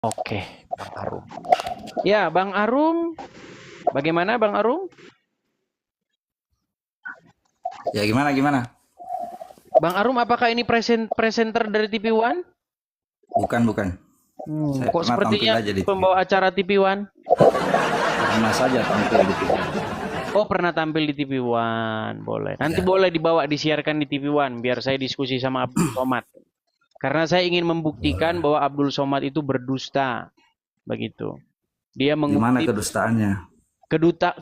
Oke, Bang Arum. Ya, Bang Arum, bagaimana Bang Arum? Ya gimana gimana? Bang Arum, apakah ini presenter dari TV One? Bukan bukan. Saya Kok pernah tampil sepertinya aja di TV. pembawa acara TV One? Pernah saja tampil di TV. Oh, pernah tampil di TV One, boleh. Nanti Ya. boleh dibawa disiarkan di TV One, biar saya diskusi sama Abdul Somad. Karena saya ingin membuktikan Boleh. bahwa Abdul Somad itu berdusta, begitu. Dia Gimana mengutip kedustaannya?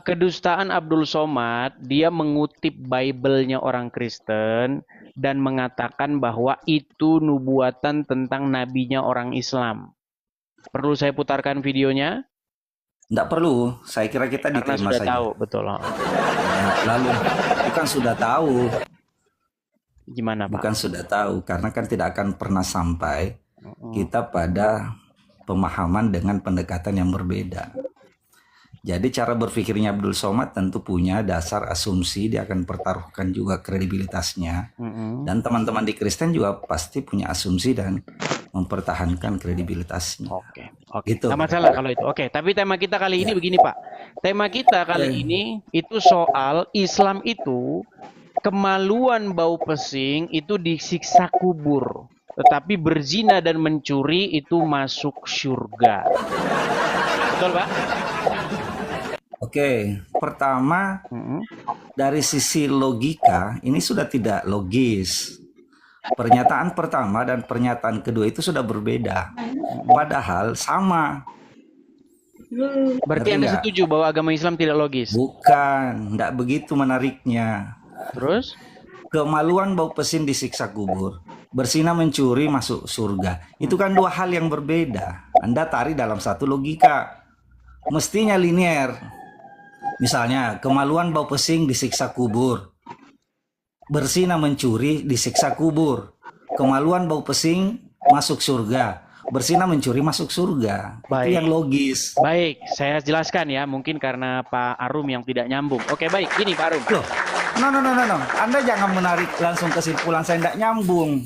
kedustaan Abdul Somad, dia mengutip Bible-nya orang Kristen dan mengatakan bahwa itu nubuatan tentang nabinya orang Islam. Perlu saya putarkan videonya? Nggak perlu. Saya kira kita Karena diterima sudah saja. tahu, betul. Oh. Ya, lalu bukan sudah tahu, Gimana, Pak? bukan sudah tahu, karena kan tidak akan pernah sampai kita pada pemahaman dengan pendekatan yang berbeda. Jadi cara berpikirnya Abdul Somad tentu punya dasar asumsi, dia akan pertaruhkan juga kredibilitasnya. Dan teman-teman di Kristen juga pasti punya asumsi dan mempertahankan kredibilitasnya. Oke, Gitu. nggak masalah kalau itu. Oke, tapi tema kita kali ini begini, Pak. Tema kita kali ini itu soal Islam itu kemaluan bau pesing itu disiksa kubur. Tetapi berzina dan mencuri itu masuk surga. Betul, Pak? Oke, pertama dari sisi logika ini sudah tidak logis. Pernyataan pertama dan pernyataan kedua itu sudah berbeda. Padahal sama. Berarti Ngerti Anda nggak? setuju bahwa agama Islam tidak logis? Bukan, tidak begitu menariknya. Terus? Kemaluan bau pesing disiksa kubur. Berzina mencuri masuk surga. Itu kan dua hal yang berbeda. Anda tarik dalam satu logika. Mestinya linear. Misalnya, kemaluan bau pesing disiksa kubur. Berzina mencuri disiksa kubur. Kemaluan bau pesing masuk surga. Berzina mencuri masuk surga. Itu Baik. yang logis. Baik, saya jelaskan ya. Mungkin karena Pak Arum yang tidak nyambung. Oke, baik. Gini Pak Arum. Loh, no. Anda jangan menarik langsung kesimpulan saya tidak nyambung.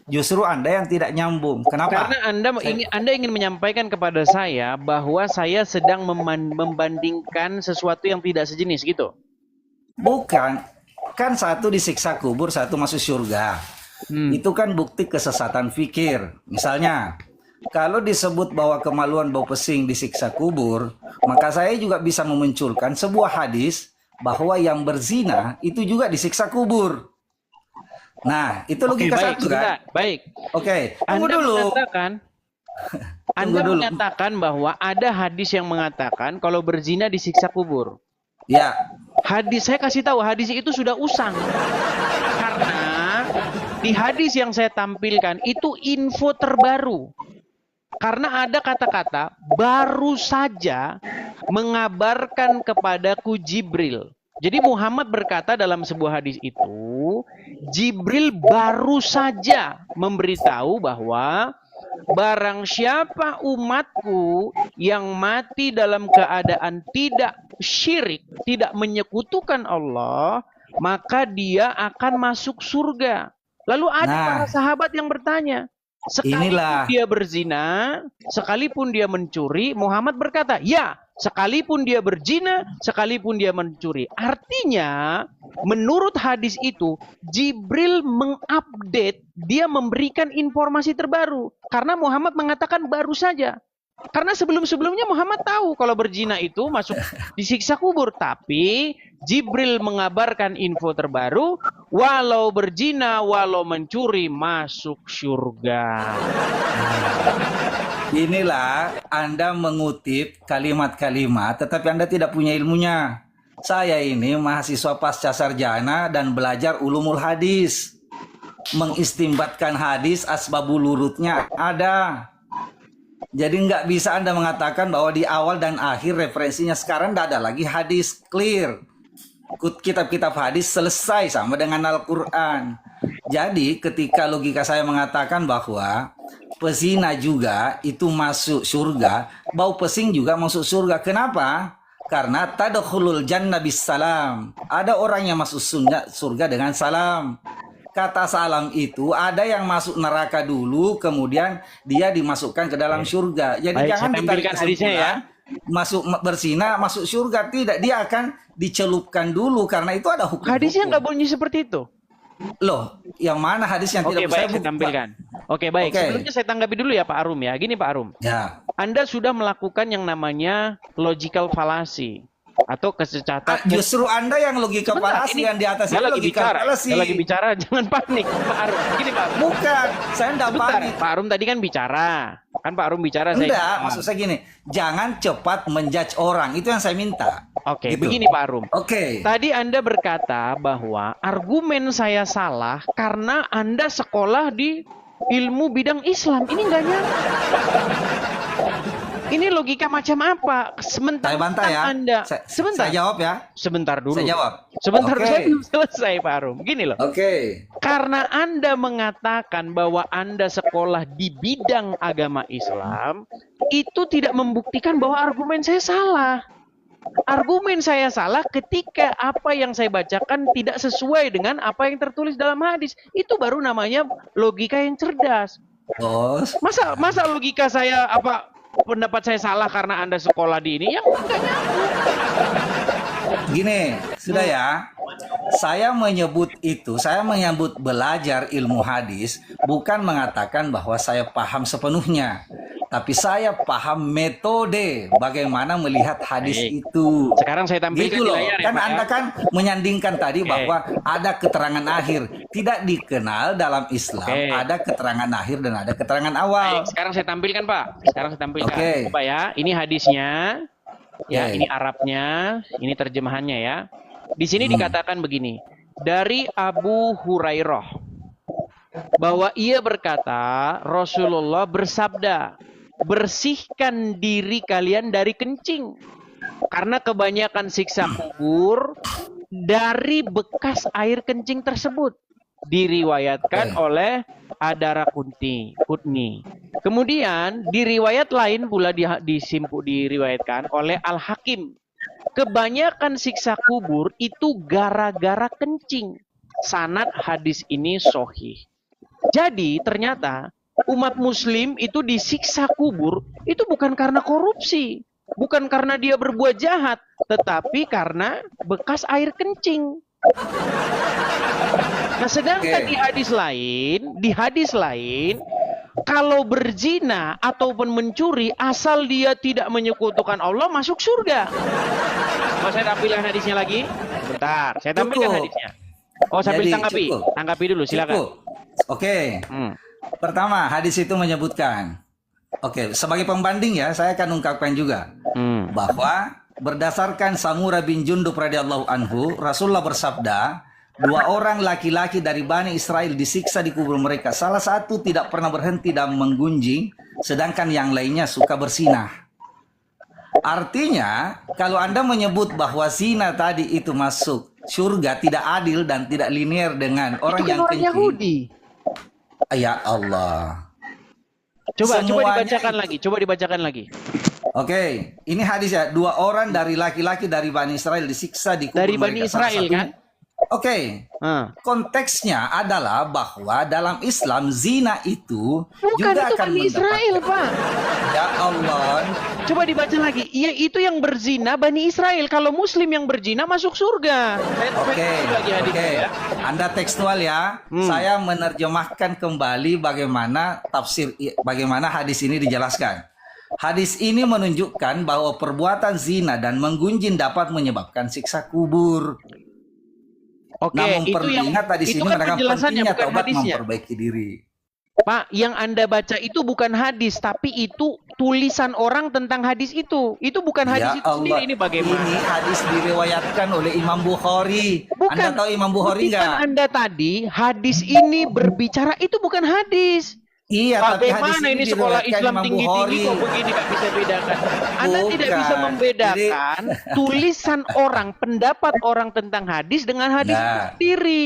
Justru Anda yang tidak nyambung. Kenapa? Karena Anda ingin menyampaikan kepada saya bahwa saya sedang membandingkan sesuatu yang tidak sejenis gitu. Bukan. Kan satu disiksa kubur, satu masuk surga. Itu kan bukti kesesatan fikir. Misalnya, kalau disebut bahwa kemaluan bau pesing disiksa kubur, maka saya juga bisa memunculkan sebuah hadis bahwa yang berzina itu juga disiksa kubur. Nah, itu logika baik, satu kan? baik. Oke, tunggu Anda dulu. menyatakan bahwa ada hadis yang mengatakan kalau berzina disiksa kubur. Ya, Hadis saya kasih tahu, hadis itu sudah usang. Karena di hadis yang saya tampilkan itu info terbaru. Karena ada kata-kata baru saja mengabarkan kepadaku Jibril. Jadi Muhammad berkata dalam sebuah hadis itu, Jibril baru saja memberitahu bahwa barang siapa umatku yang mati dalam keadaan tidak syirik, tidak menyekutukan Allah, maka dia akan masuk surga. Lalu ada para sahabat yang bertanya, sekalipun dia berzina, sekalipun dia mencuri, Muhammad berkata, ya, sekalipun dia berzina, sekalipun dia mencuri. Artinya, menurut hadis itu, Jibril mengupdate, dia memberikan informasi terbaru. Karena Muhammad mengatakan baru saja. Karena sebelum-sebelumnya Muhammad tahu kalau berzina itu masuk disiksa kubur. Tapi Jibril mengabarkan info terbaru, walau berzina, walau mencuri, masuk surga. Inilah Anda mengutip kalimat-kalimat, tetapi Anda tidak punya ilmunya. Saya ini mahasiswa pasca sarjana dan belajar ulumul hadis. Mengistimbatkan hadis, asbabul urutnya ada. Jadi nggak bisa Anda mengatakan bahwa di awal dan akhir referensinya sekarang tidak ada lagi hadis, clear. Kitab-kitab hadis selesai sama dengan Al-Quran. Jadi ketika logika saya mengatakan bahwa pezina juga itu masuk surga, bau pesing juga masuk surga. Kenapa? Karena tadkhulul jannah bis salam. Ada orang yang masuk surga dengan salam. kata salam itu ada yang masuk neraka dulu, kemudian dia dimasukkan ke dalam surga. Jadi Baik, jangan saya ditarik tampilkan hadisnya ya. kesimpulan masuk berzina masuk surga, tidak, dia akan dicelupkan dulu karena itu ada hukum. Hadisnya nggak bunyi seperti itu. Loh, yang mana hadis yang Oke, tidak baik, saya saya tampilkan. Oke, baik. Oke. Sebelumnya saya tanggapi dulu ya Pak Arum ya. Gini Pak Arum, Ya. Anda sudah melakukan yang namanya logical fallacy atau kesesatan. Justru Anda yang logika Sebentar, fallacy, ini yang di atas saya itu lagi logika bicara. fallacy. Saya lagi bicara, jangan panik Pak Arum. Gini Pak Arum. Bukan, saya enggak Sebentar, panik. Pak Arum tadi kan bicara. Kan Pak Arum bicara saya. Enggak, maksud saya gini, jangan cepat menjudge orang, itu yang saya minta. Oke, Gitu. begini Pak Arum. Oke. Tadi Anda berkata bahwa argumen saya salah karena Anda sekolah di ilmu bidang Islam. Ini enggak nyambung. Ini logika macam apa? Sementara Saya bantah ya. Anda. Saya jawab ya. Sebentar dulu. Saya jawab. Sebentar, Oke. saya belum selesai Pak Arum. Gini loh. Oke. Karena Anda mengatakan bahwa Anda sekolah di bidang agama Islam, itu tidak membuktikan bahwa argumen saya salah. Argumen saya salah ketika apa yang saya bacakan tidak sesuai dengan apa yang tertulis dalam hadis. Itu baru namanya logika yang cerdas. Bos. Masa logika saya pendapat saya salah karena Anda sekolah di ini? Yang enggak nyambung. Gini, sudah ya. Saya menyebut belajar ilmu hadis bukan mengatakan bahwa saya paham sepenuhnya, tapi saya paham metode bagaimana melihat hadis Baik. itu. Sekarang saya tampilkan Gitu di loh. layar ya, Kan Pak, ya. Anda kan menyandingkan tadi Oke. bahwa ada keterangan akhir. Tidak dikenal dalam Islam Oke. ada keterangan akhir dan ada keterangan awal. Baik, sekarang saya tampilkan Pak. Sekarang saya tampilkan. Oke. Coba ya, ini hadisnya. Ya, Oke. ini Arabnya, ini terjemahannya ya. Di sini dikatakan begini. Dari Abu Hurairah bahwa ia berkata, Rasulullah bersabda, bersihkan diri kalian dari kencing. Karena kebanyakan siksa kubur dari bekas air kencing tersebut. Diriwayatkan Oke. oleh Adara Kutni. Kemudian di riwayat lain pula diriwayatkan oleh Al-Hakim. Kebanyakan siksa kubur itu gara-gara kencing. Sanad hadis ini sahih. Jadi ternyata umat muslim itu disiksa kubur itu bukan karena korupsi, bukan karena dia berbuat jahat, tetapi karena bekas air kencing. Nah, sedangkan Oke. di hadis lain, kalau berzina ataupun mencuri asal dia tidak menyekutukan Allah masuk surga. Mau saya tampilkan hadisnya lagi? Bentar, saya tampilkan Cukup. hadisnya. Oh, sambil Jadi, tanggapi. cukup. Tanggapi dulu, silakan. Cukup. Oke. Pertama, hadis itu menyebutkan. Oke, sebagai pembanding ya, saya akan ungkapkan juga bahwa berdasarkan Samurah bin Jundub radhiyallahu anhu, Rasulullah bersabda, 2 orang laki-laki dari Bani Israel disiksa di kubur mereka. Salah satu tidak pernah berhenti dan menggunjing, sedangkan yang lainnya suka bersinah. Artinya, kalau Anda menyebut bahwa zina tadi itu masuk surga, tidak adil dan tidak linear dengan orang Itu kan yang orang kencing. Yahudi. Ya Allah. Coba Semuanya dibacakan lagi. Oke, ini hadis ya. 2 orang dari laki-laki dari Bani Israel disiksa di kubur Dari Bani mereka. Salah Israel satunya- kan? Oke, Ah. konteksnya adalah bahwa dalam Islam zina itu Bukan, juga itu akan Bani Israel, Pak. Ya Allah. Coba dibaca lagi. Iya, itu yang berzina Bani Israel. Kalau Muslim yang berzina masuk surga. Oke, Saya lagi hadisnya oke. ya. Anda tekstual ya. Saya menerjemahkan kembali bagaimana bagaimana hadis ini dijelaskan. Hadis ini menunjukkan bahwa perbuatan zina dan menggunjing dapat menyebabkan siksa kubur. Oke, Namun itu perlu yang ingat tadi itu sini kan menekan penjelasannya pentingnya bukan taubat hadisnya. memperbaiki diri. Pak, yang Anda baca itu bukan hadis, tapi itu tulisan orang tentang hadis itu. Itu bukan hadis Ya itu Allah, sendiri. Ini bagaimana? Ini hadis diriwayatkan oleh Imam Bukhari. Anda tahu Imam Bukhari kutipan nggak? Anda tadi, hadis ini berbicara itu bukan hadis. Iya, tapi hadis Bagaimana ini sekolah diriwayatkan Islam Imam tinggi-tinggi Bukhari. kok begini nggak bisa bedakan? Anda tidak Bukan. bisa membedakan tulisan orang, pendapat orang tentang hadis dengan hadis itu Nah. sendiri.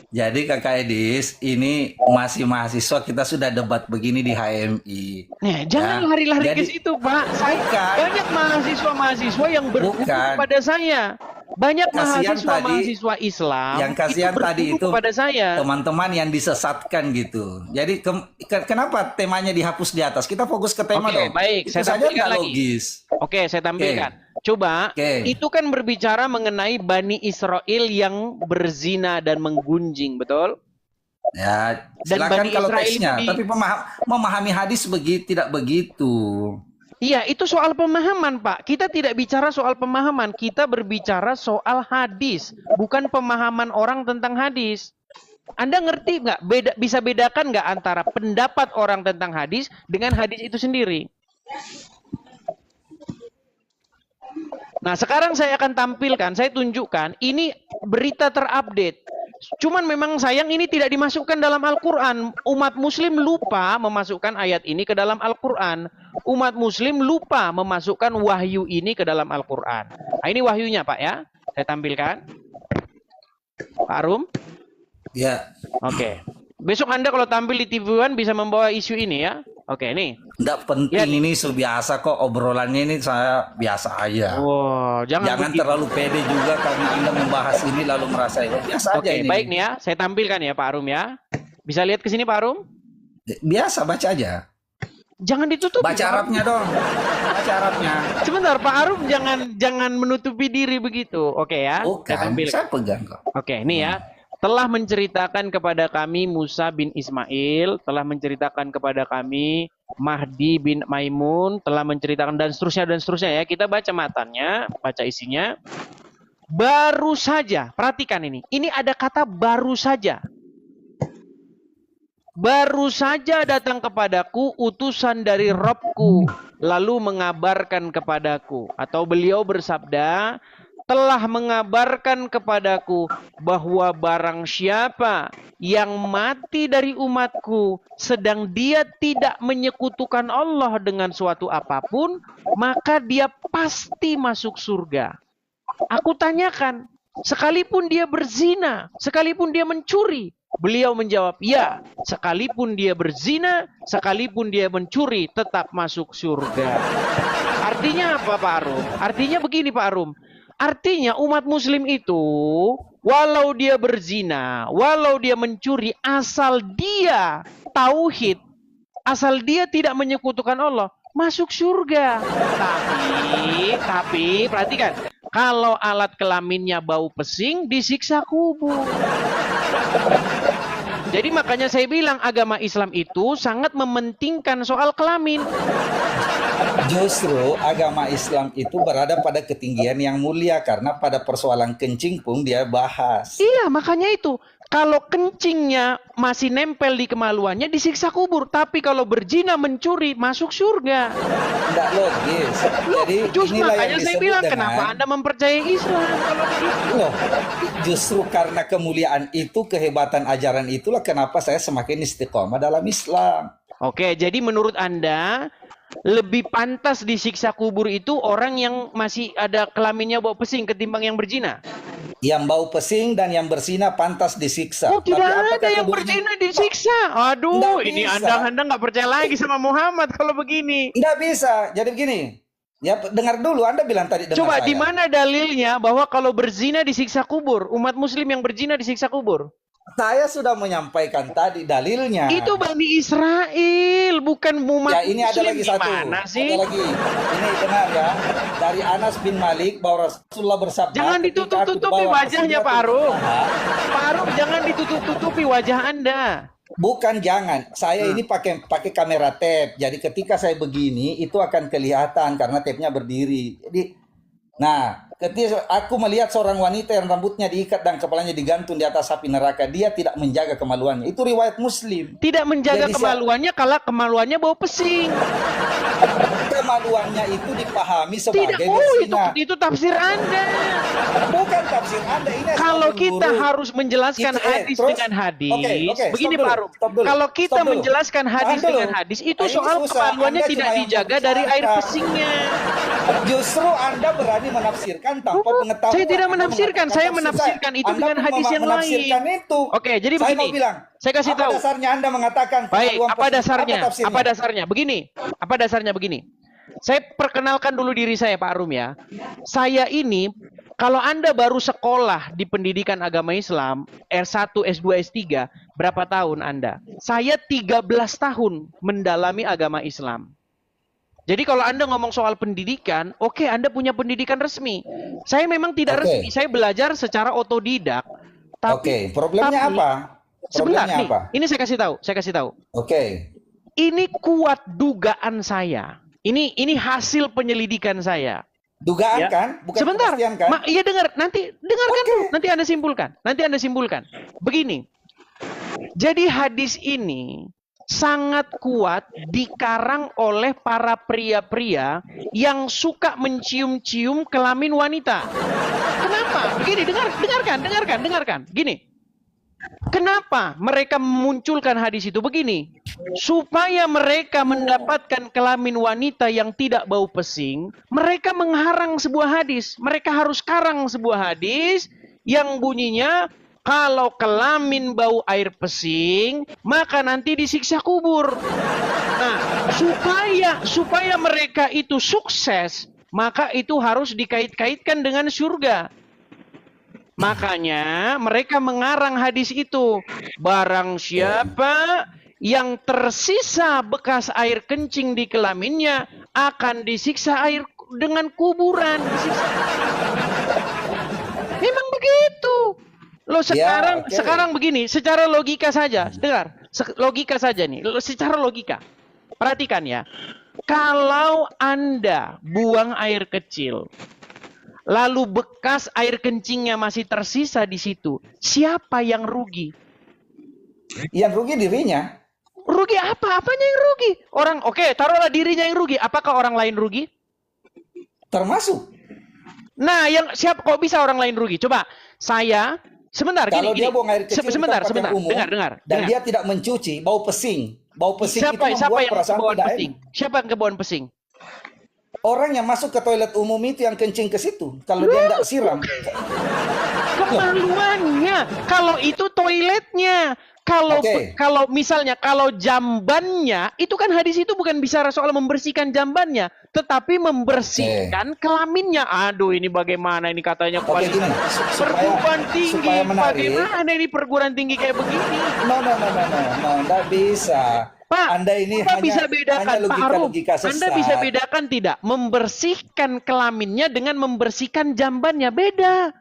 Jadi Kakak Edis, ini masih mahasiswa, kita sudah debat begini di HMI. Nah, jangan Ya, lari-lari ke jadi- situ, Pak. Saya Bukan. banyak mahasiswa-mahasiswa yang berhubung Bukan. kepada saya. Banyak Kasihan mahasiswa Islam yang kasihan tadi itu kepada saya. teman-teman yang disesatkan gitu. Jadi kenapa temanya dihapus di atas? Kita fokus ke tema Oke, dong. baik, Itu saya saja tampilkan nggak lagi. logis. Oke, saya tampilkan. Coba, itu kan berbicara mengenai Bani Israel yang berzina dan menggunjing, betul? Ya, Dan silakan Bani kalau Israel teksnya. itu Tapi memahami hadis tidak begitu. Iya, itu soal pemahaman, Pak. Kita tidak bicara soal pemahaman, kita berbicara soal hadis, bukan pemahaman orang tentang hadis. Anda ngerti nggak? Bisa bedakan nggak antara pendapat orang tentang hadis dengan hadis itu sendiri? Nah, sekarang saya akan tampilkan, saya tunjukkan, ini berita terupdate. Cuman memang sayang ini tidak dimasukkan dalam Al-Quran. Umat Muslim lupa memasukkan ayat ini ke dalam Al-Quran. Umat Muslim lupa memasukkan wahyu ini ke dalam Al-Quran. Nah, ini wahyunya, Pak ya. Saya tampilkan. Pak Arum. Ya. Oke. Besok Anda kalau tampil di TV One bisa membawa isu ini ya. Oke, nih. Nggak penting ini biasa kok obrolannya ini saya biasa aja. Wow, jangan terlalu pede juga karena Anda membahas ini lalu merasa biasa aja ini. Oke, baik nih ya. Saya tampilkan ya Pak Arum ya. Bisa lihat ke sini Pak Arum? Biasa baca aja. Jangan ditutup. Baca Arabnya dong. Baca Arabnya. Sebentar Pak Arum jangan menutupi diri begitu. Oke ya. Bukan, saya pegang kok. Oke, ini ya. Telah menceritakan kepada kami Musa bin Ismail, telah menceritakan kepada kami Mahdi bin Maimun, telah menceritakan dan seterusnya ya. Kita baca matanya, baca isinya. Baru saja, perhatikan ini. Ini ada kata baru saja. Baru saja datang kepadaku utusan dari Robku, lalu mengabarkan kepadaku. Atau beliau bersabda, telah mengabarkan kepadaku bahwa barang siapa yang mati dari umatku sedang dia tidak menyekutukan Allah dengan suatu apapun, maka dia pasti masuk surga. Aku tanyakan, sekalipun dia berzina, sekalipun dia mencuri, beliau menjawab, ya, sekalipun dia berzina, sekalipun dia mencuri, tetap masuk surga. Artinya apa Pak Arum? Artinya begini Pak Arum. Artinya umat muslim itu, walau dia berzina, walau dia mencuri, asal dia tauhid, asal dia tidak menyekutukan Allah, masuk surga. Tapi perhatikan, kalau alat kelaminnya bau pesing, disiksa kubur. Jadi makanya saya bilang agama Islam itu sangat mementingkan soal kelamin. Justru agama Islam itu berada pada ketinggian yang mulia karena pada persoalan kencing pun dia bahas. Iya, makanya itu. Kalau kencingnya masih nempel di kemaluannya disiksa kubur, tapi kalau berzina mencuri masuk surga. Tidak logis. Jadi justru inilah makanya yang saya bilang kenapa Anda mempercayai Islam kalau begitu. Loh, justru karena kemuliaan itu, kehebatan ajaran itulah kenapa saya semakin istiqomah dalam Islam. Oke, jadi menurut Anda lebih pantas disiksa kubur itu orang yang masih ada kelaminnya bau pesing ketimbang yang berzina? Yang bau pesing dan yang berzina pantas disiksa. Oh, tidak ada yang berzina disiksa. Aduh, ini Anda nggak percaya lagi sama Muhammad kalau begini. Nggak bisa. Jadi begini. Ya, dengar dulu. Anda bilang tadi dengar. Coba saya. di mana dalilnya bahwa kalau berzina disiksa kubur? Umat muslim yang berzina disiksa kubur? Saya sudah menyampaikan tadi dalilnya. Itu Bani Israel, bukan umat ya, ini muslim. ada lagi satu. Ada lagi. Ini dengar ya. Dari Anas bin Malik bahwa Rasulullah bersabda. Jangan ditutup-tutupi wajahnya Pak Arum. Pak Arum, jangan ditutup-tutupi wajah Anda. Bukan jangan. Saya ini pakai kamera tape. Jadi ketika saya begini itu akan kelihatan karena tape-nya berdiri. Jadi nah, ketika aku melihat seorang wanita yang rambutnya diikat dan kepalanya digantung di atas api neraka, dia tidak menjaga kemaluannya. Itu riwayat Muslim. Tidak menjaga kemaluannya kalau kemaluannya bau pesing. Kemaluannya itu dipahami sebagai berzina. Itu tafsir Anda. Bukan tafsir Anda. Ini kalau kita harus menjelaskan hadis dengan hadis, begini Pak Arum. Kalau kita menjelaskan hadis dengan hadis, itu soal kemaluannya tidak dijaga dari air pesingnya. Justru Anda berani menafsirkan tanpa pengetahuan. Saya tidak menafsirkan, saya menafsirkan itu dengan hadis yang lain. Oke, jadi begini. Saya mau bilang, saya kasih tahu. Apa dasarnya Anda mengatakan? Baik, apa dasarnya? Apa dasarnya? Begini. Apa dasarnya begini? Saya perkenalkan dulu diri saya Pak Arum ya. Saya ini Kalau Anda baru sekolah di pendidikan agama Islam, R1, S2, S3, berapa tahun Anda? Saya 13 tahun mendalami agama Islam. Jadi kalau Anda ngomong soal pendidikan, oke, Anda punya pendidikan resmi. Saya memang tidak resmi, saya belajar secara otodidak. Oke, problemnya apa? Sebentar, Problemnya nih, apa? ini saya kasih tahu. Oke. Ini kuat dugaan saya. Ini hasil penyelidikan saya. Dugaan Ya. kan? Bukan Sebentar, kepastian kan? iya dengarkan Oke. dulu. Nanti Anda simpulkan. Begini, jadi hadis ini sangat kuat dikarang oleh para pria-pria yang suka mencium-cium kelamin wanita. Kenapa? Begini, dengarkan. Gini. Kenapa mereka memunculkan hadis itu? Begini, supaya mereka mendapatkan kelamin wanita yang tidak bau pesing, mereka mengharang sebuah hadis. Mereka harus karang sebuah hadis yang bunyinya, kalau kelamin bau air pesing, maka nanti disiksa kubur. Nah, supaya mereka itu sukses, maka itu harus dikait-kaitkan dengan surga. Makanya mereka mengarang hadis itu. Barang siapa yang tersisa bekas air kencing di kelaminnya akan disiksa air dengan kuburan. Memang begitu. Loh sekarang begini, secara logika saja. Dengar, logika saja nih. Secara logika. Perhatikan ya. Kalau Anda buang air kecil, lalu bekas air kencingnya masih tersisa di situ, siapa yang rugi? Yang rugi dirinya. Rugi apa? Apanya yang rugi? Oke, taruhlah dirinya yang rugi. Apakah orang lain rugi? Termasuk. Nah, kok bisa orang lain rugi? Coba, sebentar, kalau gini. Dia buang air kecil sebentar. umum, Dengar. Dan dia tidak mencuci, bau pesing. Bau pesing Siapa itu membuat yang perasaan kebauan tidak pesing? enak. Siapa yang kebauan pesing? Orang yang masuk ke toilet umum itu yang kencing ke situ. Kalau dia tidak siram. Kemaluannya. Kalau itu toiletnya. Kalau misalnya jambannya, itu kan hadis itu bukan bicara soal membersihkan jambannya, tetapi membersihkan kelaminnya. Aduh, ini bagaimana ini katanya perguruan tinggi. Bagaimana ini perguruan tinggi kayak begini? No, tidak bisa. Pak, Anda ini Pak bisa bedakan, Pak Harum. logika sesat. Anda bisa bedakan tidak? Membersihkan kelaminnya dengan membersihkan jambannya beda.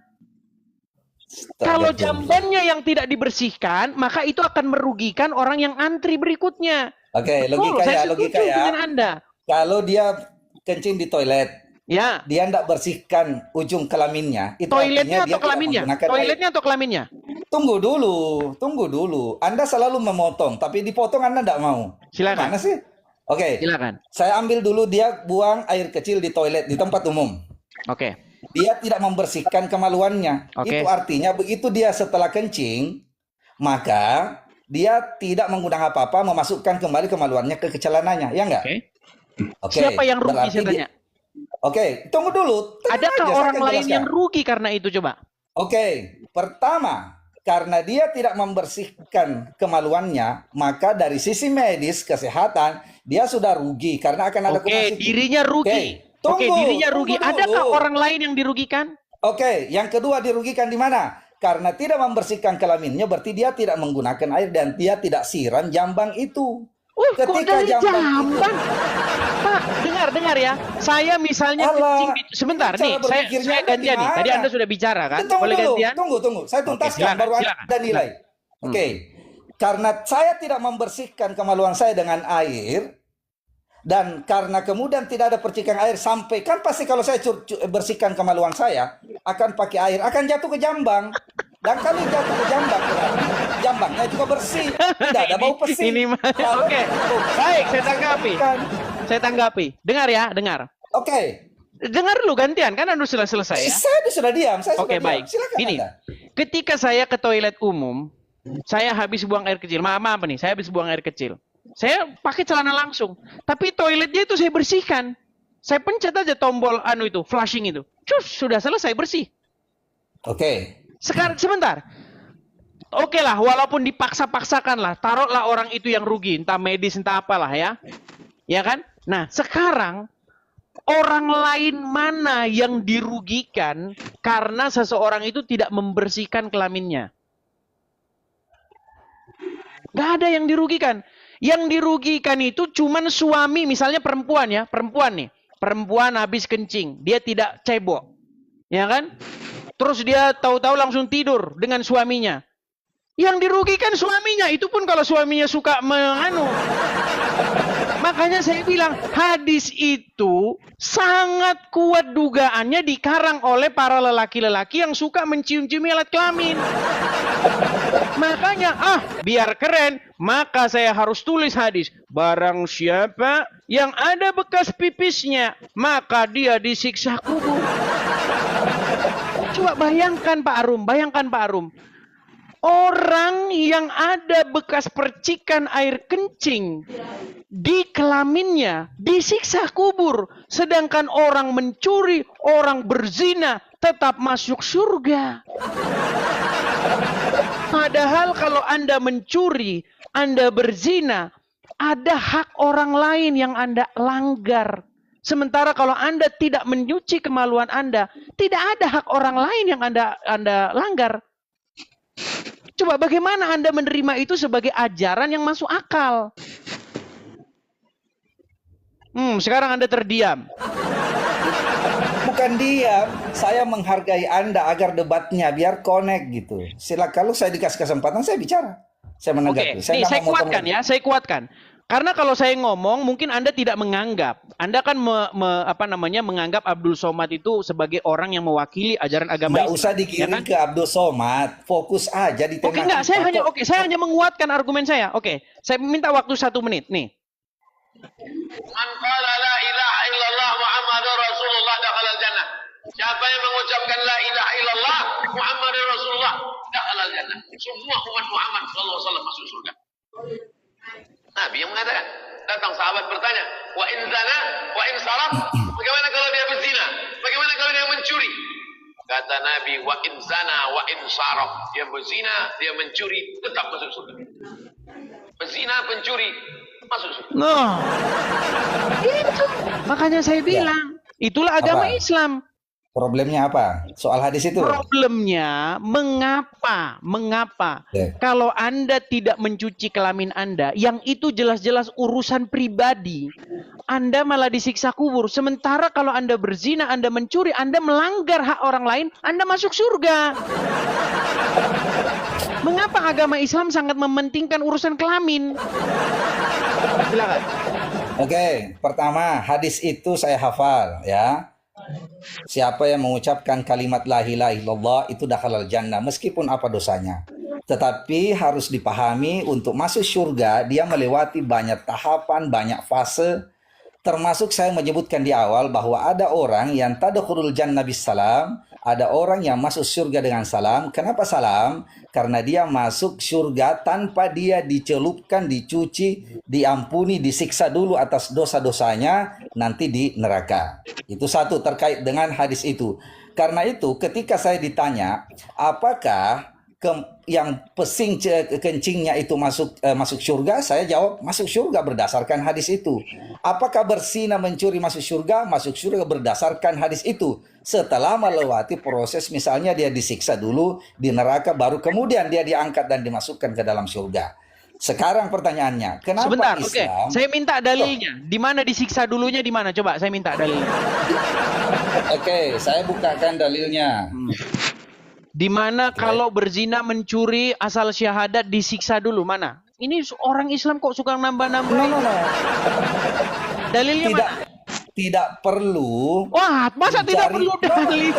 Kalau jambannya yang tidak dibersihkan, maka itu akan merugikan orang yang antri berikutnya. Oke, logika ya. Dengan Anda. Kalau dia kencing di toilet, ya, dia tidak bersihkan ujung kelaminnya. Itu toiletnya atau dia kelaminnya? Toiletnya atau kelaminnya? Tunggu dulu. Anda selalu memotong, tapi dipotong Anda tidak mau. Silakan. Mana sih? Oke. Silakan. Saya ambil dulu dia buang air kecil di toilet di tempat umum. Oke. Dia tidak membersihkan kemaluannya. Itu artinya begitu dia setelah kencing, maka dia tidak menggunakan apa-apa, memasukkan kembali kemaluannya ke celananya, ya enggak? Oke. Siapa yang rugi saya tanya? Oke, tunggu dulu. Adakah orang lain yang rugi karena itu, coba? Oke, pertama, karena dia tidak membersihkan kemaluannya, maka dari sisi medis kesehatan dia sudah rugi karena akan ada Oke, dirinya rugi. Dirinya rugi. Adakah orang lain yang dirugikan? Oke, yang kedua dirugikan di mana? Karena tidak membersihkan kelaminnya, berarti dia tidak menggunakan air dan dia tidak siram jambang itu. Ketika jambang. Pak, dengar ya. Saya misalnya kencing sebentar nih, saya gantian nih. Tadi Anda sudah bicara kan? Boleh gantian? Tunggu. Saya tuntaskan baru Anda nilai. Oke. Karena saya tidak membersihkan kemaluan saya dengan air, dan karena kemudian tidak ada percikan air sampai, kan pasti kalau saya bersihkan kemaluan saya akan pakai air, akan jatuh ke jambang. Dan kalau jatuh ke jambang, jambangnya juga bersih, tidak ada bau pesing. Oke. Baik, saya tanggapi. Dengar ya, dengar. Oke. Dengar dulu gantian, kan Anda sudah selesai ya? Saya sudah diam. Oke, baik. Silakan Gini, Anda. ketika saya ke toilet umum, saya habis buang air kecil. Maaf nih, saya habis buang air kecil. Saya pakai celana langsung, tapi toiletnya itu saya bersihkan. Saya pencet aja tombol flushing itu. Cus, sudah selesai bersih. Oke. Sekarang sebentar. Oke lah, walaupun dipaksa-paksakan lah, taruhlah orang itu yang rugi, entah medis entah apalah ya. Ya kan? Nah, sekarang Orang lain mana yang dirugikan karena seseorang itu tidak membersihkan kelaminnya? Gak ada yang dirugikan. Yang dirugikan itu cuman suami, misalnya perempuan ya, perempuan nih. Perempuan habis kencing, dia tidak cebok. Ya kan? Terus dia tahu-tahu langsung tidur dengan suaminya. Yang dirugikan suaminya, itu pun kalau suaminya suka menganu. Makanya saya bilang, hadis itu sangat kuat dugaannya dikarang oleh para lelaki-lelaki yang suka mencium-cium alat kelamin. Makanya, biar keren, maka saya harus tulis hadis. Barang siapa yang ada bekas pipisnya, maka dia disiksa kubur. Coba bayangkan Pak Arum, bayangkan Pak Arum. Orang yang ada bekas percikan air kencing di kelaminnya disiksa kubur. Sedangkan orang mencuri, orang berzina tetap masuk surga. Padahal kalau Anda mencuri, Anda berzina, ada hak orang lain yang Anda langgar. Sementara kalau Anda tidak menyuci kemaluan Anda, tidak ada hak orang lain yang Anda langgar. Coba bagaimana Anda menerima itu sebagai ajaran yang masuk akal? Sekarang Anda terdiam. Bukan diam, saya menghargai Anda agar debatnya biar connect gitu. Silakan, kalau saya dikasih kesempatan saya bicara. Saya menanggapi. Oke, nih saya kuatkan ya, saya kuatkan. Karena kalau saya ngomong, mungkin Anda tidak menganggap. Anda kan menganggap Abdul Somad itu sebagai orang yang mewakili ajaran agama Islam. Nggak usah ya dikirim kan? ke Abdul Somad, fokus aja di tema. Oke, enggak, saya hanya menguatkan argumen saya. Oke, saya minta waktu 1 menit nih. Man qala la ilaha illallah Muhammadur Rasulullah dakhalal jannah. Siapa yang mengucapkan la ilaha illallah Muhammadur Rasulullah dakhalal jannah. Semua umat Muhammad sallallahu alaihi wasallam masuk surga. Nabi yang mengatakan, datang sahabat bertanya, wa in zana, wa in saraf, bagaimana kalau dia berzina? Bagaimana kalau dia mencuri? Kata Nabi, wa in zana, wa in saraf, dia berzina, dia mencuri, tetap masuk surga. Berzina, pencuri, masuk surga. Nah, itu makanya saya bilang, itulah agama Islam. Problemnya apa? Soal hadis itu? Problemnya mengapa kalau Anda tidak mencuci kelamin Anda, yang itu jelas-jelas urusan pribadi, Anda malah disiksa kubur. Sementara kalau Anda berzina, Anda mencuri, Anda melanggar hak orang lain, Anda masuk surga. Mengapa agama Islam sangat mementingkan urusan kelamin? Silakan. Oke, pertama hadis itu saya hafal ya. Siapa yang mengucapkan kalimat la ilaha illallah itu dakhalal jannah meskipun apa dosanya. Tetapi harus dipahami untuk masuk surga dia melewati banyak tahapan, banyak fase. Termasuk saya menyebutkan di awal bahwa ada orang yang tadkhulul jannah bisalam, ada orang yang masuk surga dengan salam. Kenapa salam? Karena dia masuk surga tanpa dia dicelupkan, dicuci, diampuni, disiksa dulu atas dosa-dosanya nanti di neraka. Itu satu terkait dengan hadis itu. Karena itu ketika saya ditanya, apakah yang pesing kencingnya itu masuk surga, saya jawab masuk surga berdasarkan hadis itu. Apakah berzina mencuri masuk surga? Masuk surga berdasarkan hadis itu. Setelah melewati proses misalnya dia disiksa dulu di neraka, baru kemudian dia diangkat dan dimasukkan ke dalam surga. Sekarang pertanyaannya, kenapa Sebentar, Islam? Saya minta dalilnya. Di mana disiksa dulunya, di mana? Coba saya minta dalilnya. Oke, saya bukakan dalilnya. Di mana kalau berzina, mencuri, asal syahadat disiksa dulu? Mana? Ini orang Islam kok suka nambah-nambah. No. Dalilnya Tidak, mana? tidak perlu. Wah, masa tidak mencari- perlu dalil?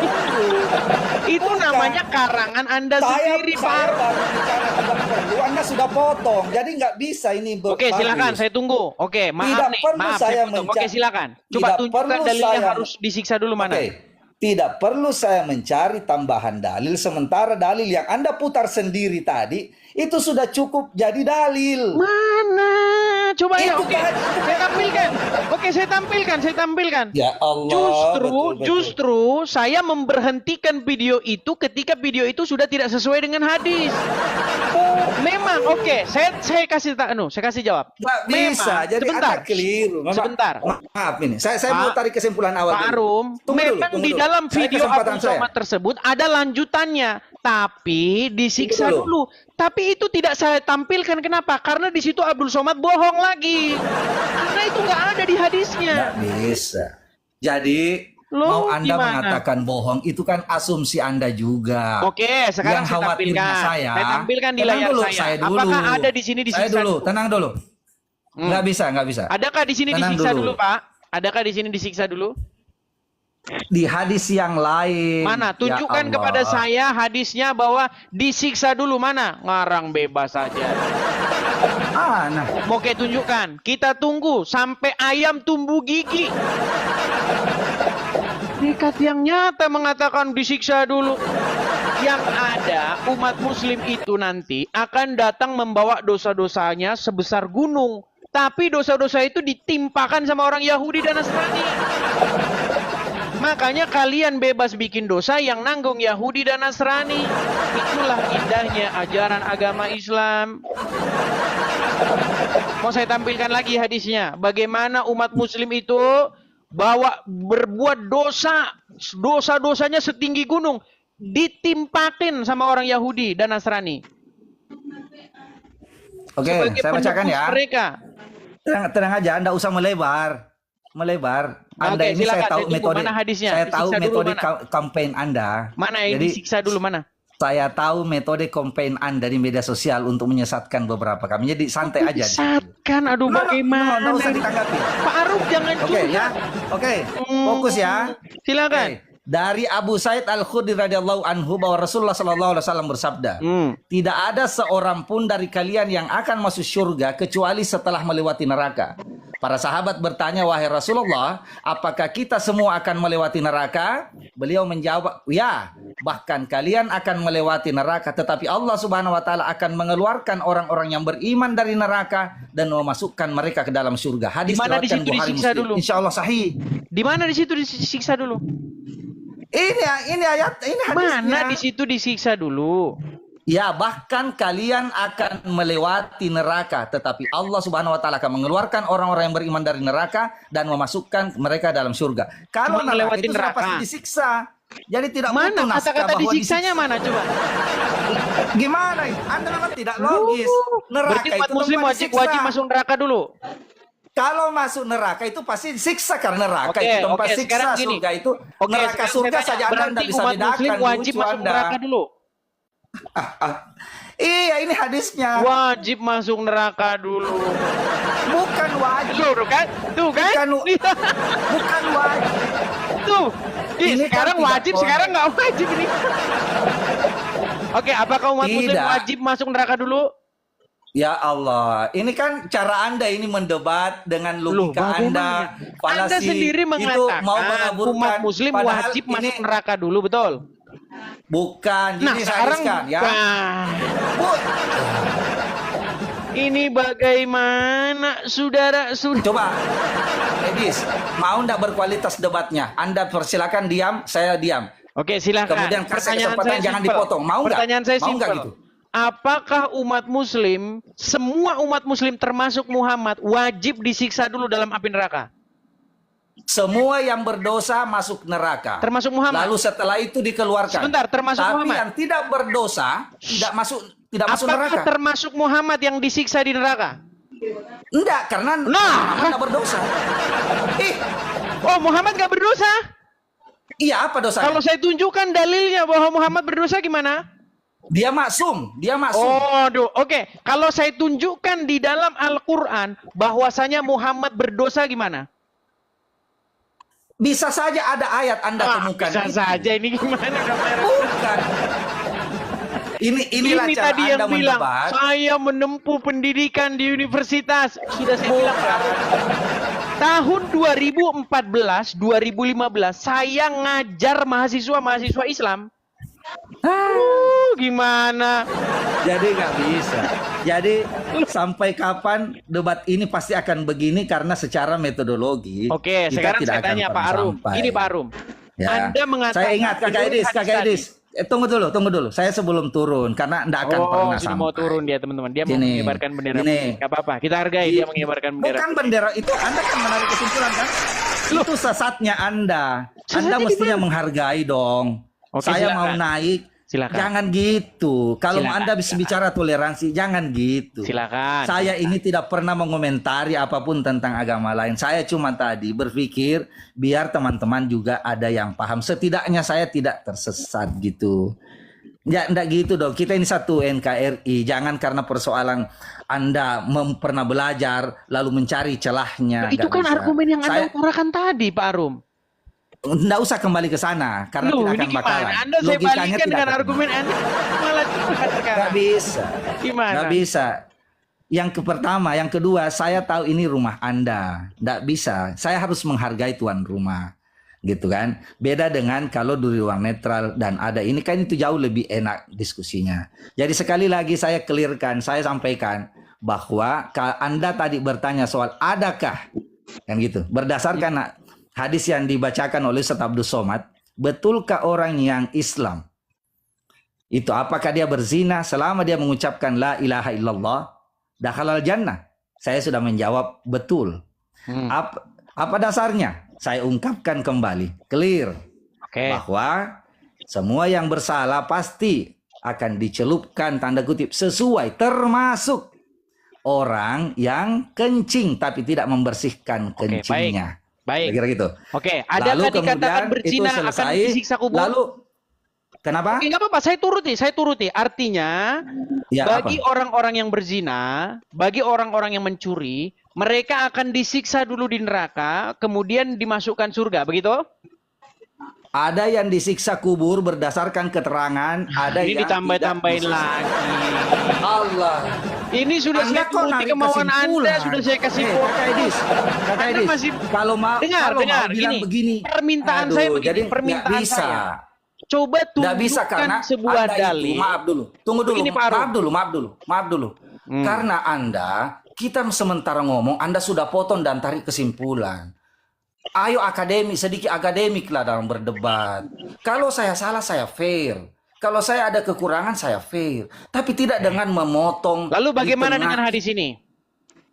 Itu Bukan. namanya karangan Anda sendiri, saya Pak. baru bicara tidak perlu. Anda sudah potong, jadi nggak bisa ini. Oke, silakan, saya tunggu. Oke, maaf Tidak nih, perlu maaf. saya potong. menca- Oke, silakan. Coba Tidak tunjukkan perlu dalilnya saya- harus disiksa dulu mana? Oke. Tidak perlu saya mencari tambahan dalil, sementara dalil yang Anda putar sendiri tadi itu sudah cukup jadi dalil. Mana? Coba ya, Itu oke. kan- Saya tampilkan. Oke, saya tampilkan. Ya Allah. betul. Justru saya memberhentikan video itu ketika video itu sudah tidak sesuai dengan hadis. Memang oke, saya kasih saya kasih jawab. Nggak bisa. Memang, Jadi sebentar. Anda keliru. Sebentar. Maaf ini. Saya mau Pak- tarik kesimpulan awal Pak dulu. Arum, memang Tunggu di dulu. dalam Saya video kesempatan Abdul saya. Somad tersebut ada lanjutannya, tapi disiksa Tunggu dulu. Tapi itu tidak saya tampilkan, kenapa? Karena di situ Abdul Somad bohong lagi. Karena itu nggak ada di hadisnya. Nggak bisa. Jadi Loh, mau Anda gimana? mengatakan bohong itu kan asumsi Anda juga. Oke, sekarang Yang saya khawatirnya tampilkan. saya tampilkan di tenang layar dulu, saya. dulu. Apakah ada di sini Saya disiksa? dulu, tenang dulu. Nggak bisa, nggak bisa. Adakah di sini Tenang disiksa dulu. dulu, Pak? Adakah di sini disiksa dulu? Di hadis yang lain. Mana? Ya Tunjukkan Allah. kepada saya hadisnya bahwa disiksa dulu. Mana? Ngarang bebas saja. Nah. Oke, tunjukkan. Kita tunggu sampai ayam tumbuh gigi. Dekat yang nyata mengatakan disiksa dulu. Yang ada umat muslim itu nanti akan datang membawa dosa-dosanya sebesar gunung. Tapi dosa-dosa itu ditimpakan sama orang Yahudi dan Nasrani. Makanya kalian bebas bikin dosa, yang nanggung Yahudi dan Nasrani. Itulah indahnya ajaran agama Islam. Mau saya tampilkan lagi hadisnya. Bagaimana umat muslim itu berbuat dosa-dosanya setinggi gunung, ditimpakin sama orang Yahudi dan Nasrani. Oke, Sebagai saya bacakan penebus ya. mereka. Tenang aja, Anda usah melebar. Anda Oke, ini saya silakan. tahu Saya tunggu. metode. Mana hadisnya? Saya tahu Disiksa dulu metode mana? campaign Anda. Mana yang Jadi disiksa dulu mana? saya tahu metode campaign Anda di media sosial untuk menyesatkan beberapa kami. Jadi santai aja. Disesatkan, aduh bagaimana? Nggak usah ditanggapi. Pak Aruf jangan Oke curhat. ya. Oke, fokus ya. Silakan. Oke. Dari Abu Sa'id Al-Khudri radhiyallahu anhu bahwa Rasulullah sallallahu alaihi wasallam bersabda, tidak ada seorang pun dari kalian yang akan masuk surga kecuali setelah melewati neraka. Para sahabat bertanya, wahai Rasulullah, apakah kita semua akan melewati neraka? Beliau menjawab, ya, bahkan kalian akan melewati neraka, tetapi Allah Subhanahu wa taala akan mengeluarkan orang-orang yang beriman dari neraka dan memasukkan mereka ke dalam surga. Hadis Di mana di riwayatkan situ Bukhari disiksa Muslim. dulu? Insyaallah sahih. Di mana di situ disiksa dulu? Ini ayat, ini hadisnya. Mana di situ disiksa dulu? Ya, bahkan kalian akan melewati neraka, tetapi Allah Subhanahu wa taala akan mengeluarkan orang-orang yang beriman dari neraka dan memasukkan mereka dalam surga. Kalau Cuma neraka ngelewatin itu sudah neraka. pasti disiksa. Jadi tidak Mana butuh naskah kata-kata bahwa disiksanya disiksa. mana coba? Gimana? Anda memang tidak logis. Berarti Neraka umat itu muslim tempat wajib disiksa. masuk neraka dulu. Kalau masuk neraka itu pasti disiksa, karena neraka Oke, itu tempat oke, siksa. sekarang gini. Surga itu neraka sekarang surga saya tanya, saja Anda berarti tidak bisa umat bedakan. muslim wajib lucu masuk Anda. neraka dulu. Iya, ini hadisnya. Wajib masuk neraka dulu. Bukan wajib. Tuh kan? Tuh kan? Bukan wajib. Tuh. Ini kan Sekarang tidak wajib, boleh. sekarang nggak wajib ini. Oke, apakah umat muslim Tidak. wajib masuk neraka dulu? Ya Allah, ini kan cara Anda ini mendebat dengan logika Anda. Anda falasi. sendiri Itu mengatakan mau mengaburkan, umat muslim padahal wajib ini masuk neraka dulu, betul? bukan. Nah, Jadi saya sekarang hadiskan, ya. Wah, ini bagaimana, saudara-saudara? Coba, Edis, mau ndak berkualitas debatnya? Anda persilakan diam, saya diam. Oke, silakan. Kemudian kasih Pertanyaan kesempatan, saya jangan simpel. dipotong. Mau nggak? Pertanyaan saya Mau nggak simpel. gitu? Apakah umat muslim, semua umat muslim termasuk Muhammad, wajib disiksa dulu dalam api neraka? Semua yang berdosa masuk neraka. Termasuk Muhammad? Lalu setelah itu dikeluarkan. Sebentar, termasuk Tapi Muhammad? yang tidak berdosa tidak masuk Apakah neraka. termasuk Muhammad yang disiksa di neraka? Enggak, karena Nah. Muhammad tidak berdosa. Oh, Muhammad gak berdosa? Iya, apa dosanya? Kalau saya tunjukkan dalilnya bahwa Muhammad berdosa gimana? Dia maksum. Oh, oke. Kalau saya tunjukkan di dalam Al-Quran bahwasanya Muhammad berdosa gimana? Bisa saja ada ayat Anda temukan. Bisa itu. saja, ini gimana kamera? Bukan. Inilah Ini cara tadi yang Anda bilang, mendebat. saya menempuh pendidikan di universitas. Sudah saya bilang, Pak. Tahun 2014, 2015, saya ngajar mahasiswa Islam. Gimana? Jadi nggak bisa. Jadi sampai kapan debat ini pasti akan begini karena secara metodologi. Oke, kita sekarang tidak saya akan tanya pernah Pak Arum. sampai. Ini Pak Arum. Ya. Anda mengatakan Saya ingat Kakak menurut Edis, hadis Kakak tadi. Edis. Tunggu dulu. Saya sebelum turun karena ndak akan pernah sudah sampai. mau turun dia teman-teman. Dia mau Gini, mengibarkan bendera. gini. Gak apa-apa. Kita hargai dia mengibarkan bendera. Bukan bendera itu, Anda kan menarik kesimpulan kan? Itu sesatnya Anda. Anda Sesatnya mestinya gimana? menghargai dong. Oke, Saya silakan. mau naik. Silakan. Jangan gitu. Kalau Silakan, Anda bisa bicara toleransi, jangan gitu. Silakan. Saya ini tidak pernah mengomentari apapun tentang agama lain. Saya cuma tadi berpikir biar teman-teman juga ada yang paham. Setidaknya saya tidak tersesat gitu. Ya, enggak gitu dong. Kita ini satu NKRI. Jangan karena persoalan Anda pernah belajar lalu mencari celahnya. Nah, itu Nggak kan bisa. argumen yang Anda Saya utarakan tadi, Pak Arum. enggak usah kembali ke sana karena Loh, tidak ini akan gimana? bakalan. Anda saya Logikanya balikan tidak dengan akan. argumen Anda. Malah sekarang. Nggak bisa. Gimana? Nggak bisa. Yang pertama, yang kedua, saya tahu ini rumah Anda. Nggak bisa. Saya harus menghargai tuan rumah. Gitu kan. Beda dengan kalau di ruang netral dan ada ini kan itu jauh lebih enak diskusinya. Jadi sekali lagi saya clearkan, saya sampaikan bahwa Anda tadi bertanya soal adakah kan gitu. Berdasarkan hadis yang dibacakan oleh Ustaz Abdul Somad, betulkah orang yang Islam itu apakah dia berzina selama dia mengucapkan la ilaha illallah dakhalal jannah? Saya sudah menjawab betul. Apa dasarnya? Saya ungkapkan kembali, clear. Oke. Bahwa semua yang bersalah pasti akan dicelupkan tanda kutip sesuai, termasuk orang yang kencing tapi tidak membersihkan kencingnya. Baik. Kira-kira gitu. Oke, ada Lalu tadi dikatakan kemudian berzina itu akan selesai. disiksa kubur. Lalu kenapa? Oke, nggak apa-apa, saya turuti. Artinya, Ya, bagi apa? orang-orang yang berzina, bagi orang-orang yang mencuri, mereka akan disiksa dulu di neraka, kemudian dimasukkan surga, begitu? Ada yang disiksa kubur berdasarkan keterangan, ada Ini yang ditambah-tambahin tidak lagi. Allah. Ini sudah Anda saya kok turuti narik kemauan Anda, kesimpulan? sudah saya kasih Kak Edis, Kak Anda Edis, masih kalau mau dengar, bilang gini. begini, Permintaan saya begini, jadi nggak permintaan bisa. saya. Coba Nggak bisa tunjukkan karena sebuah Anda itu, dalil. maaf dulu, tunggu dulu, Begini, Pak Arum. maaf dulu. Karena Anda, kita sementara ngomong, Anda sudah potong dan tarik kesimpulan. Ayo sedikit akademik lah dalam berdebat. Kalau saya salah, saya fair. Kalau saya ada kekurangan, saya fair. Tapi tidak dengan memotong. Lalu bagaimana di tengah. dengan hadis ini?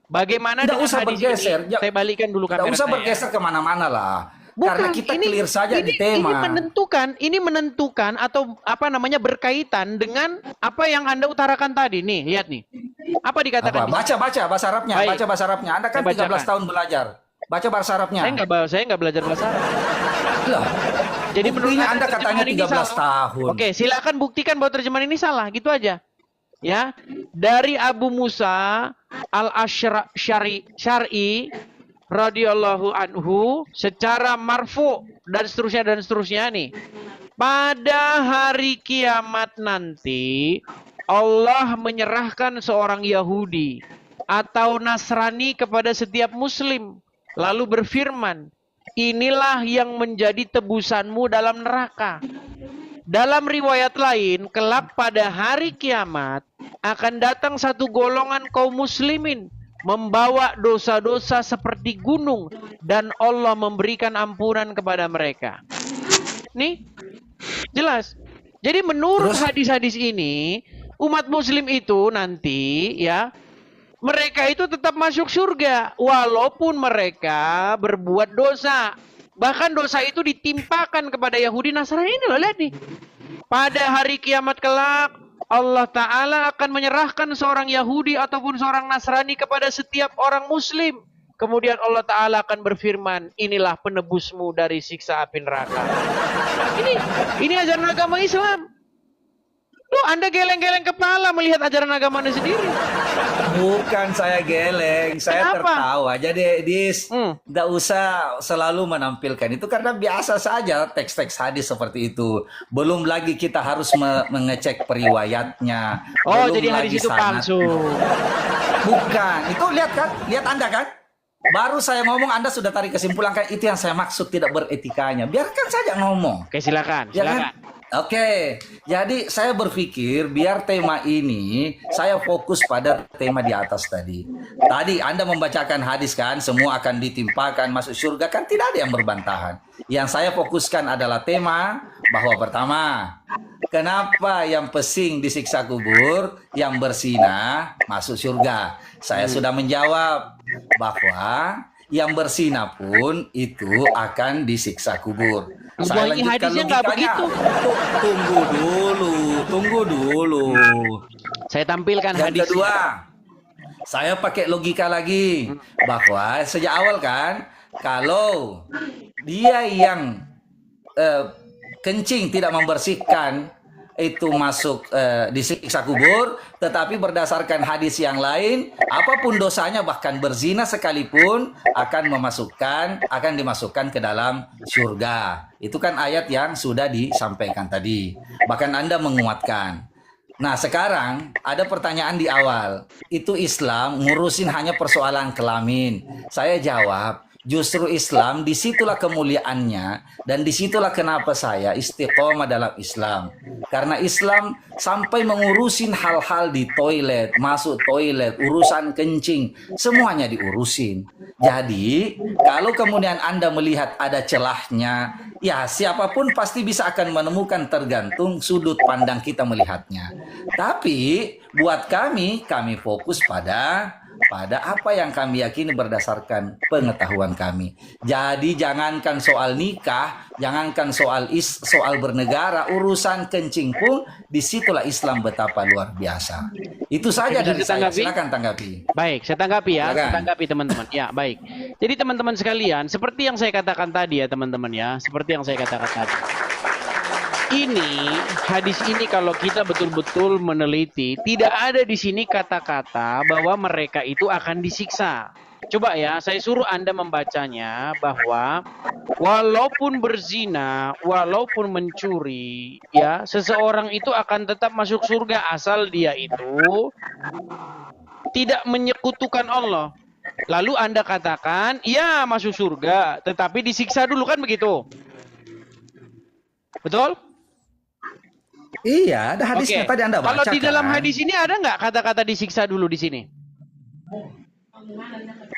Bagaimana Tidak dengan usah hadis bergeser. ini? Saya balikan dulu Tidak kamera usah saya. bergeser kemana-mana lah. Bukan, Karena kita clear saja di tema. Ini menentukan atau apa namanya berkaitan dengan apa yang Anda utarakan tadi. Nih, lihat nih. Apa dikatakan? Baca bahasa Arabnya, Baik. baca bahasa Arabnya. Anda kan Saya 13 bacakan. tahun belajar. Baca bahasa Arabnya. Saya nggak belajar bahasa Arab. Lah, Jadi menurut buktinya Anda terjemahan katanya ini 13 salah. tahun. Oke, silakan buktikan bahwa terjemahan ini salah, gitu aja. Ya, dari Abu Musa al-Asy'ari radhiyallahu anhu secara marfu dan seterusnya nih. Pada hari kiamat nanti Allah menyerahkan seorang Yahudi atau Nasrani kepada setiap muslim lalu berfirman, inilah yang menjadi tebusanmu dalam neraka. Dalam riwayat lain, kelak pada hari kiamat akan datang satu golongan kaum muslimin membawa dosa-dosa seperti gunung dan Allah memberikan ampunan kepada mereka. Nih, jelas. Jadi menurut hadis-hadis ini, umat muslim itu nanti ya, mereka itu tetap masuk surga walaupun mereka berbuat dosa. Bahkan dosa itu ditimpakan kepada Yahudi Nasrani ini loh, lihat nih. Pada hari kiamat kelak, Allah Ta'ala akan menyerahkan seorang Yahudi ataupun seorang Nasrani kepada setiap orang Muslim. Kemudian Allah Ta'ala akan berfirman, inilah penebusmu dari siksa api neraka. Ini ajaran agama Islam. Loh, Anda geleng-geleng kepala melihat ajaran agama Anda sendiri. Bukan saya geleng, saya Kenapa? tertawa. Jadi Dis, nggak usah selalu menampilkan itu karena biasa saja teks-teks hadis seperti itu. Belum lagi kita harus mengecek periwayatnya. Oh, Belum jadi hadis lagi itu sanad. palsu. Bukan, itu lihat kan, lihat Anda kan. Baru saya ngomong Anda sudah tarik kesimpulan kan itu yang saya maksud tidak beretikanya. Biarkan saja ngomong. Oke, silakan. Ya kan? Silakan. Oke, jadi saya berpikir biar tema ini saya fokus pada tema di atas tadi. Tadi Anda membacakan hadis kan, semua akan ditimpakan masuk surga kan, tidak ada yang berbantahan. Yang saya fokuskan adalah tema bahwa pertama, kenapa yang pesing disiksa kubur, yang bersinah masuk surga? Saya sudah menjawab bahwa yang bersinah pun itu akan disiksa kubur. Saya Ini lanjutkan hadisnya nggak logikanya. begitu. Tunggu dulu. Saya tampilkan Yang hadis. kedua, saya pakai logika lagi bahwa sejak awal kan, kalau dia yang kencing tidak membersihkan itu masuk disiksa kubur, tetapi berdasarkan hadis yang lain, apapun dosanya bahkan berzina sekalipun akan dimasukkan ke dalam surga. Itu kan ayat yang sudah disampaikan tadi. Bahkan Anda menguatkan. Nah, sekarang ada pertanyaan di awal. Itu Islam ngurusin hanya persoalan kelamin. Saya jawab, justru Islam disitulah kemuliaannya dan disitulah kenapa saya istiqomah dalam Islam. Karena Islam sampai mengurusin hal-hal di toilet, masuk toilet, urusan kencing, semuanya diurusin. Jadi, kalau kemudian Anda melihat ada celahnya, ya siapapun pasti bisa akan menemukan tergantung sudut pandang kita melihatnya. Tapi, buat kami fokus pada apa yang kami yakini berdasarkan pengetahuan kami. Jadi jangankan soal nikah, jangankan soal bernegara, urusan kencing pun disitulah Islam betapa luar biasa. Itu saja dari saya. Silakan tanggapi. Baik, saya tanggapi ya. Silakan. Saya tanggapi teman-teman. Ya, baik. Jadi teman-teman sekalian, seperti yang saya katakan tadi ya teman-teman ya, seperti yang saya katakan tadi. Ini hadis ini kalau kita betul-betul meneliti, tidak ada di sini kata-kata bahwa mereka itu akan disiksa. Coba ya, saya suruh Anda membacanya bahwa walaupun berzina, walaupun mencuri, ya, seseorang itu akan tetap masuk surga asal dia itu tidak menyekutukan Allah. Lalu Anda katakan, ya masuk surga, tetapi disiksa dulu kan begitu. Betul? Iya, ada hadisnya tadi Anda baca. Kalau di dalam kan? hadis ini ada nggak kata-kata disiksa dulu di sini?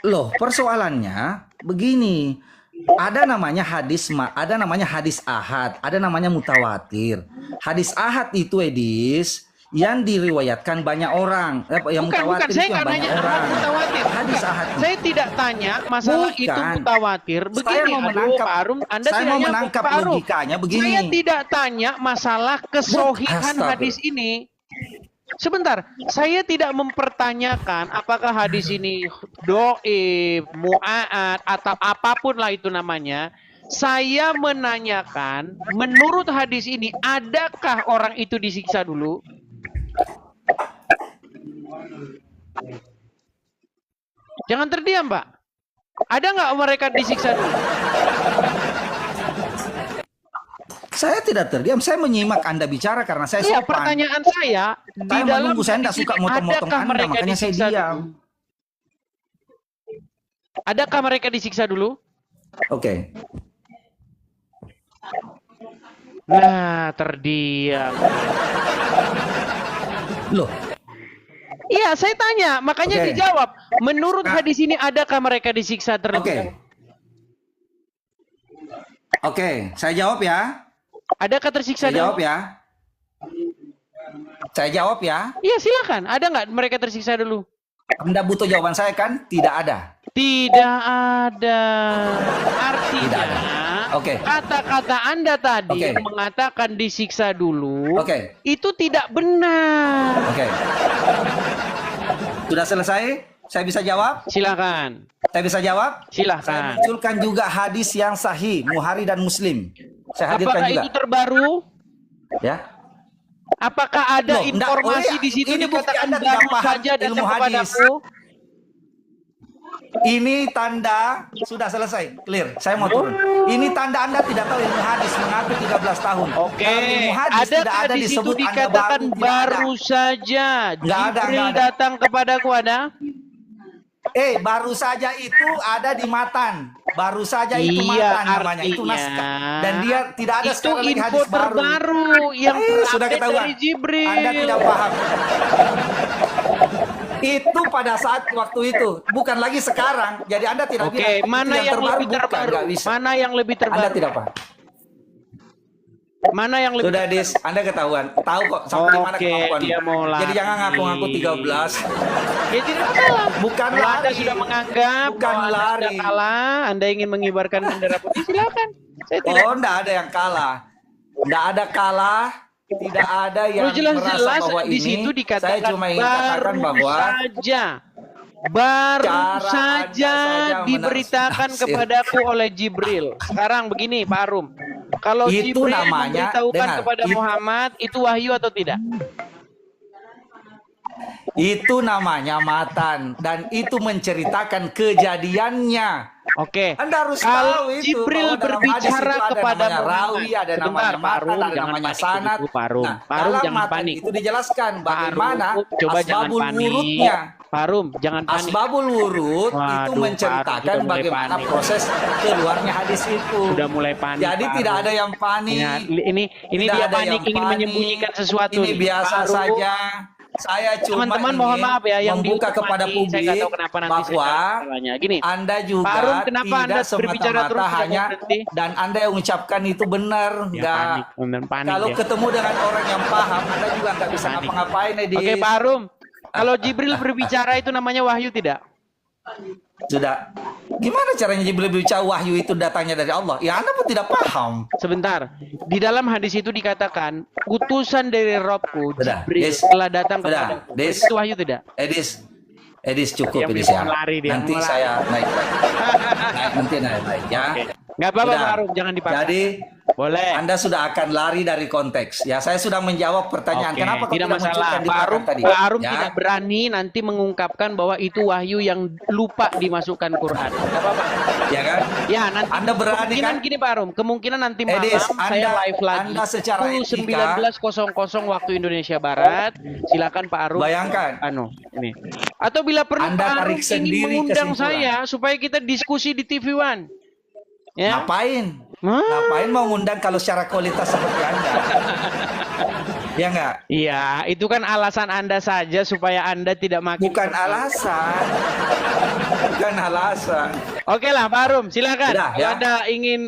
Loh, persoalannya begini. Ada namanya hadis ahad, ada namanya mutawatir. Hadis ahad itu Edis yang diriwayatkan banyak orang. Yang Bukan, mutawatir saya itu yang nggak banyak nanya orang. ahad mutawatir. Hadis ahad. Saya tidak tanya masalah Bukan. itu mutawatir. Saya Begini, mau aduh, menangkap- Pak Arum, Anda saya tidak mau nyambung, menangkap Pak Arum. logikanya begini. Saya tidak tanya masalah kesohihan Astaga. hadis ini. Sebentar, saya tidak mempertanyakan apakah hadis ini doib, mu'aat, atau apapun lah itu namanya. Saya menanyakan, menurut hadis ini, adakah orang itu disiksa dulu? Jangan terdiam, Pak. Ada nggak mereka disiksa dulu? Saya tidak terdiam, saya menyimak Anda bicara karena saya Iya, sopan. pertanyaan saya, di Saya dalam menunggu, saya hadis tidak suka ini, motong-motong adakah Anda, mereka makanya saya disiksa diam. dulu? Adakah mereka disiksa dulu? Oke. Nah, terdiam. Loh, Iya, saya tanya, makanya Oke. dijawab. Menurut Nah. hadis ini, adakah mereka disiksa oke. terlebih dahulu? Oke, saya jawab ya. Adakah tersiksa Saya jawab dulu? ya. Saya jawab ya. Iya, silakan. Ada nggak mereka tersiksa dulu? Anda butuh jawaban saya kan? Tidak ada. Tidak ada. Artinya, Tidak ada. Oke. kata-kata Anda tadi Oke. yang mengatakan disiksa dulu, Oke. itu tidak benar. Oke. Sudah selesai? Saya bisa jawab? Silakan. Saya bisa jawab? Saya Silakan. munculkan juga hadis yang sahih, Bukhari dan Muslim. Saya hadirkan Apakah juga. itu terbaru? Ya. Apakah ada Loh, enggak, informasi oh iya, di situ ini bukti dikatakan Anda tidak baru paham saja datang ilmu hadis. kepadaku? Ini tanda sudah selesai, clear. Saya mau turun. Ini tanda Anda tidak tahu ilmu hadis mengaku 13 tahun. Oke, Kalau ilmu hadis tidak adakah ada di situ disebut Anda dikatakan tidak ada. baru saja Nggak ada, Jibril nggak ada. datang kepadaku, ada? Baru saja itu ada di matan. Baru saja itu Iya, matan namanya. Itu artinya naskah. Dan dia tidak ada itu sekarang lagi info hadis baru. terbaru yang Sudah terupdate ketahuan. dari Jibril. Anda tidak paham. Itu pada saat waktu itu, bukan lagi sekarang. Jadi Anda tidak Oke, bilang, mana itu yang lebih bukan, terbaru? nggak bisa. Mana yang lebih Anda terbaru? tidak paham. Mana yang lebih Sudah Dis, Anda ketahuan. Tahu kok sampai mana Oke, kemampuan. dia mau lari. Jadi jangan ngaku-ngaku 13. Ya tidak masalah. Bukan Kalau Anda lari. sudah menganggap Bukan bahwa Anda sudah lari. kalah, Anda ingin mengibarkan bendera putih, silakan. Saya tidak. Oh, enggak ada yang kalah. Enggak ada kalah. Tidak ada yang merasa Jelas-jelas bahwa di ini situ saya dikatakan cuma ingin katakan bahwa baru cara Anda saja saja diberitakan menafsir. kepadaku oleh Jibril. Sekarang begini, Pak Arum. Kalau Itu Jibril namanya, memberitahukan dengar, kepada Muhammad, itu wahyu atau tidak? itu namanya matan dan itu menceritakan kejadiannya. Oke. Anda harus Kalau tahu itu Jibril bahwa dalam hadis berbicara itu ada kepada namanya Muhammad. rawi, ada Sebentar, namanya Pak matan, Arum, ada jangan namanya panik sanad. begitu, Pak Arum. Nah, Pak Arum, dalam jangan matan panik. itu dijelaskan Pak bagaimana Arum, coba jangan asbabul panik. wurudnya. Pak Arum, jangan panik. Asbabul wurud itu Waduh, menceritakan Pak Arum, sudah mulai bagaimana panik. proses keluarnya hadis itu. Sudah mulai panik. Jadi Pak tidak Arum. ada yang panik. Ya, ini Tidak dia ada panik yang ingin panik. menyembunyikan sesuatu. Ini nih. biasa Pak Arum, saja. Saya cuma teman-teman mohon ingin maaf ya yang membuka di YouTube kepada mati. publik Saya nggak tahu kenapa nanti saya bahwa tanya. Gini, Anda juga Pak Arum, kenapa Anda tidak berbicara terus semata-mata tidak hanya berhenti? dan Anda yang mengucapkan itu benar, Ya, enggak. panik, benar panik Kalau ya. ketemu dengan orang yang paham, Anda juga nggak bisa Panik. ngapa-ngapain, Edis. Oke, Pak Arum. Kalau Jibril berbicara itu namanya wahyu tidak? Sudah. Gimana caranya Jibril berbicara wahyu itu datangnya dari Allah? Ya Anda pun tidak paham. Sebentar. Di dalam hadis itu dikatakan, utusan dari Robku, Sudah, Jibril, Des. telah datang Sudah, kepada Des. itu wahyu tidak? Edis cukup Yang Edis bisa ya. lari dia, Nanti mau saya naik lagi. Nanti naik ya. Oke. Nggak apa-apa, Sudah. Pak Arum, jangan dipaksa. Jadi Boleh. Anda sudah akan lari dari konteks. Ya, saya sudah menjawab pertanyaan. Oke, Kenapa kau tidak masalah. munculkan di Pak belakang Arum, tadi? Pak Arum Ya. tidak berani nanti mengungkapkan bahwa itu wahyu yang lupa dimasukkan Quran. Nggak apa-apa. Ya kan? Ya, nanti Anda berani kemungkinan kan? gini Pak Arum, kemungkinan nanti malam Edis, saya Anda- live lagi. Anda secara Pukul etika- 19.00 waktu Indonesia Barat. Silakan Pak Arum. Bayangkan. Ini. Atau bila perlu Anda Pak Arum tarik sendiri ingin mengundang kesimpulan. saya supaya kita diskusi di TV One. Ya. Ngapain? Hah? Ngapain mau ngundang kalau secara kualitas seperti Anda? Ya enggak? Iya, itu kan alasan Anda saja supaya Anda tidak makin Bukan alasan. Bukan alasan. Oke lah, Pak Arum, silakan. Sudah, Kalau ya. Anda ingin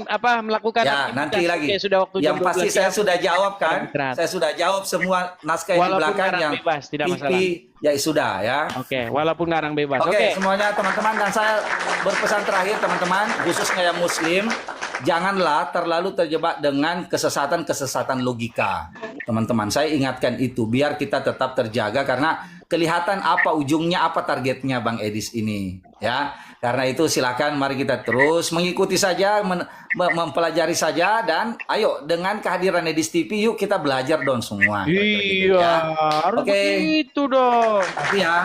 melakukan Ya, aktivitas, nanti lagi. oke, sudah waktu Yang jam pasti 12 saya ya. sudah jawab kan? Istirahat. Saya sudah jawab semua naskah yang di Walaupun belakang ngarang yang bebas, tidak TV, masalah. ya sudah ya. Oke, walaupun ngarang bebas. Oke, Oke. semuanya teman-teman, dan saya berpesan terakhir teman-teman, khususnya yang muslim, janganlah terlalu terjebak dengan kesesatan-kesesatan logika. Teman-teman, saya ingatkan itu biar kita tetap terjaga karena kelihatan apa ujungnya, apa targetnya Bang Edis ini, ya. Karena itu silakan mari kita terus mengikuti saja, mempelajari saja, dan ayo dengan kehadiran Edis TV yuk kita belajar dong semua. Iya, Ya. harus Oke. begitu dong. Tapi ya